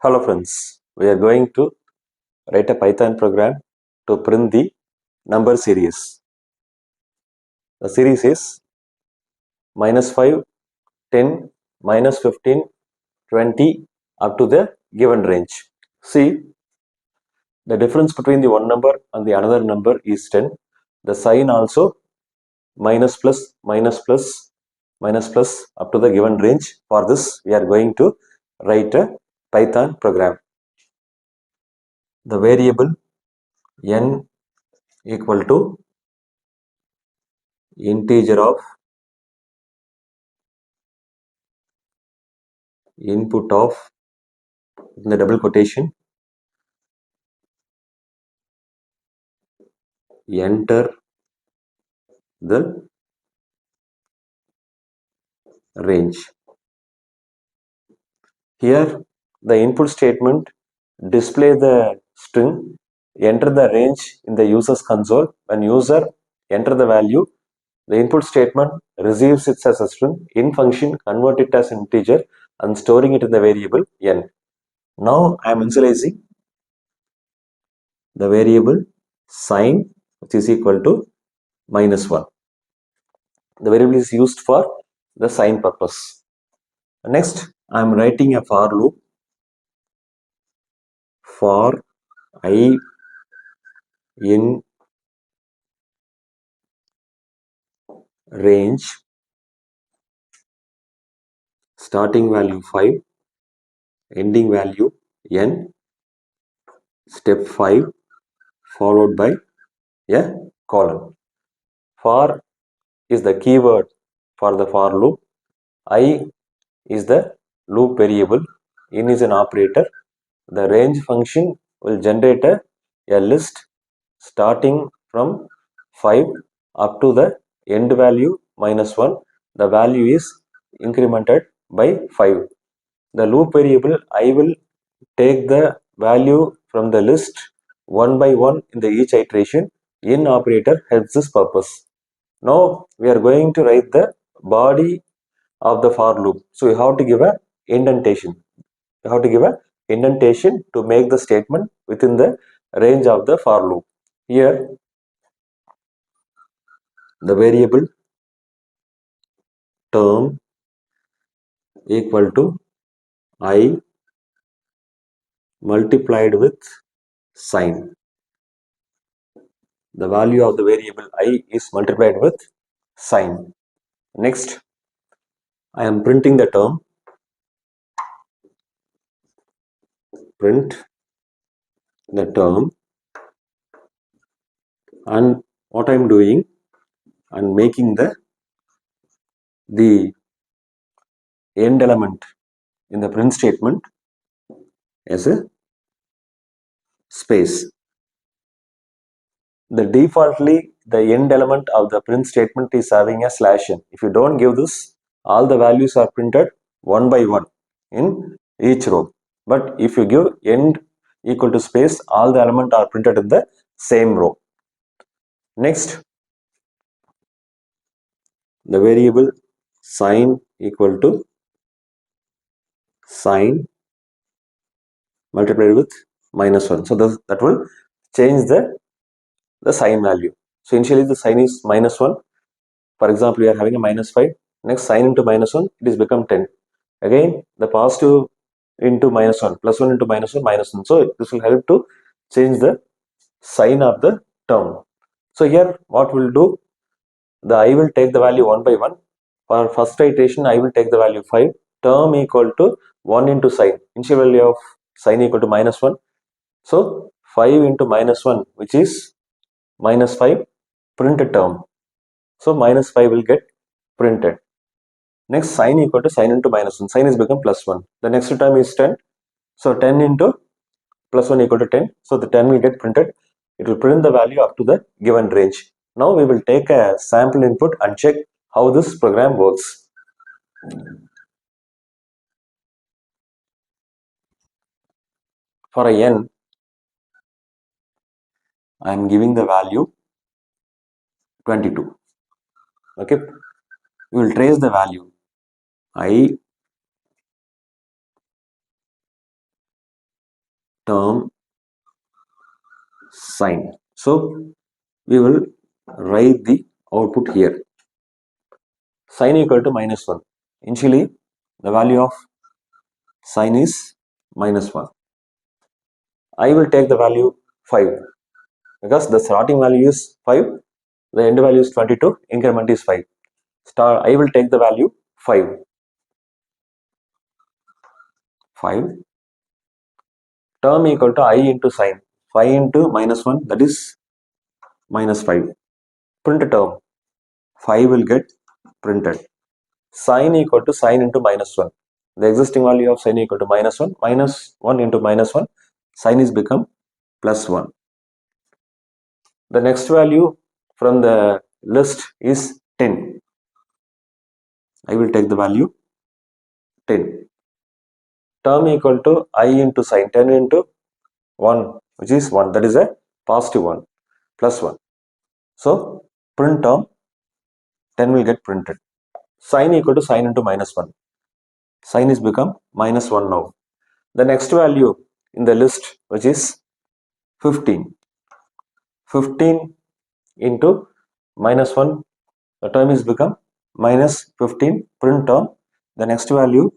Hello friends, we are going to write a Python program to print the number series. The series is -5, 10, -15, 20 up to the given range. See, the difference between the one number and the another number is 10. The sign also minus plus minus plus minus plus up to the given range. For this, we are going to write a Python program. The variable n equal to integer of input of, in the double quotation, enter the range. Here the input statement display the string, enter the range in the user's console. When user enter the value, the input statement receives it as a string. In function convert it as integer and storing it in the variable n. Now I am initializing the variable sign, which is equal to -1. The variable is used for the sign purpose. Next, I am writing a for loop for I in range starting value 5, ending value n, step 5 followed by a colon. For is the keyword for the for loop. I is the loop variable. In is an operator. The range function will generate a list starting from 5 up to the end value -1. The value is incremented by 5. The loop variable I will take the value from the list one by one in the each iteration. In operator helps this purpose. Now we are going to write the body of the for loop. So you have to give a indentation. You have to give a indentation to make the statement within the range of the for loop. Here the variable term equal to I multiplied with sign. The value of the variable I is multiplied with sign. Next, I am printing the term. Print the term, and what I am doing, I am making the end element in the print statement as a space. The defaultly the end element of the print statement is having a /n. If you don't give this, all the values are printed one by one in each row. But if you give end equal to space, all the elements are printed in the same row. Next, the variable sign equal to sign multiplied with -1. So that will change the sign value. So initially the sign is -1. For example, we are having a -5. Next, sign into -1, it is become 10. Again, the positive into -1, +1 into -1, -1. So this will help to change the sign of the term. So here what we'll do, I will take the value one by one. For first iteration, I will take the value 5. Term equal to 1 into sign. Initial value of sign equal to -1. So 5 into -1, which is -5, print a term. So -5 will get printed. Next, sign equal to sign into -1. Sign is become +1. The next term is 10. So 10 into +1 equal to 10. So the 10 will get printed. It will print the value up to the given range. Now we will take a sample input and check how this program works. For a n, I am giving the value 22. Okay, we will trace the value. I term sign. So we will write the output here. Sign equal to -1. Initially, the value of sign is -1. I will take the value 5 because the starting value is 5, the end value is 22, increment is 5. I will take the value 5. 5 term equal to I into sign. 5 into -1, that is -5. Print term. 5 will get printed. Sign equal to sign into -1. The existing value of sign equal to -1. -1 into -1. Sign is become +1. The next value from the list is 10. I will take the value 10. Term equal to I into sign. 10 into 1, which is 1. That is a positive 1. +1. So print term 10 will get printed. Sign equal to sign into -1. Sign is become -1 now. The next value in the list, which is 15. 15 into -1, the term is become -15. Print term, the next value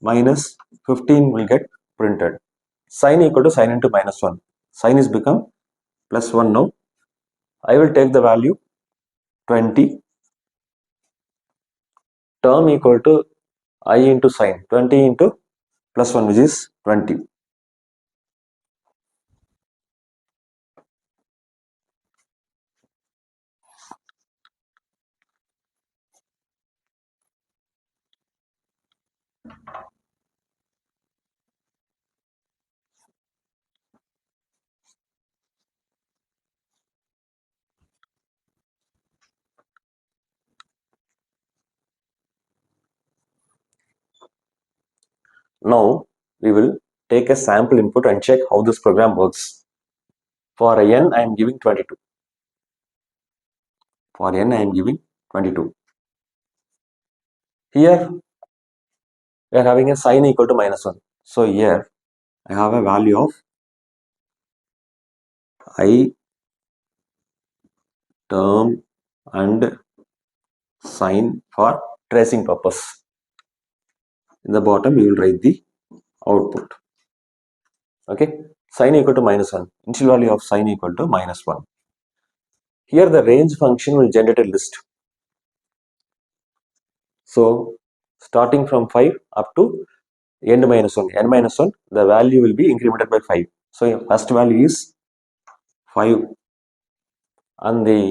-15 will get printed. Sign equal to sign into -1. Sign is become +1 now. I will take the value 20. Term equal to I into sign. 20 into +1, which is 20. Now we will take a sample input and check how this program works. For n, I am giving 22. For n, I am giving 22. Here we are having a sign equal to -1. So here I have a value of I, term and sign for tracing purpose. In the bottom we will write the output. Okay, sign equal to -1. Initial value of sign equal to -1. Here the range function will generate a list. So starting from 5 up to n -1, the value will be incremented by 5. So first value is 5 and the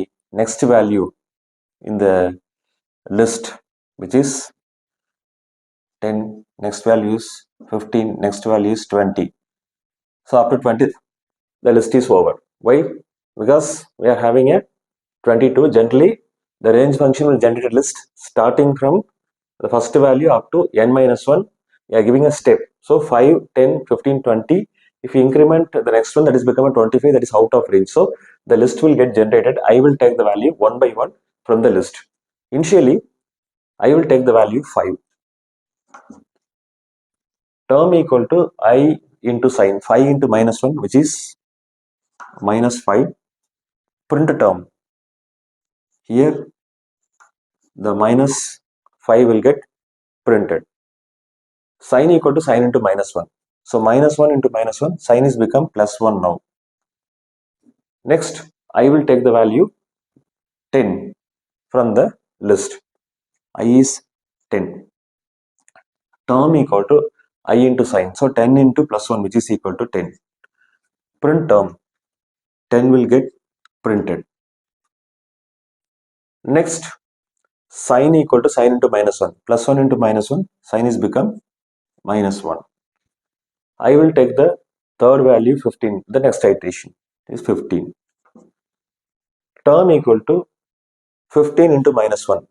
next value in the list, which is 10, next value is 15, next value is 20. So up to 20 the list is over. Why? Because we are having a 22. Generally the range function will generate a list starting from the first value up to n-1. We are giving a step. So 5, 10, 15, 20. If you increment the next one, that is become a 25, that is out of range. So the list will get generated. I will take the value one by one from the list. Initially I will take the value 5. Term equal to I into sign. 5 into -1, which is -5. Print term. Here the -5 will get printed. Sign equal to sign into -1. So -1 into -1, sign is become +1 now. Next, I will take the value 10 from the list. I is 10. Term equal to I into sign. So 10 into +1, which is equal to 10. Print term. 10 will get printed. Next, sign equal to sign into -1. +1 into -1, sign is become -1. I will take the third value 15. The next iteration is 15. Term equal to 15 into -1,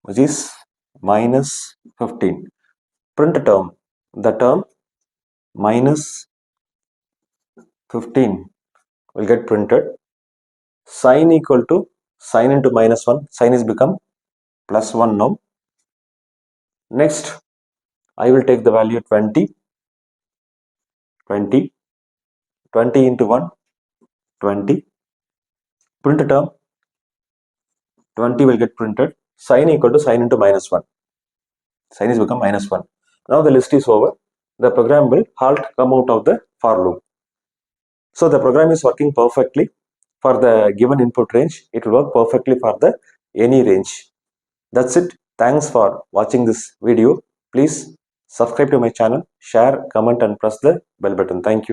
which is -15. Print term. The term -15 will get printed. Sign equal to sign into -1. Sign is become +1 now. Next, I will take the value 20. 20 into 1, 20. Print term, 20 will get printed. Sign equal to sign into minus 1. Sign is become minus 1. Now the list is over. The program will halt, come out of the for loop. So the program is working perfectly for the given input range. It will work perfectly for the any range. That's it. Thanks for watching this video. Please subscribe to my channel, share, comment and press the bell button. Thank you.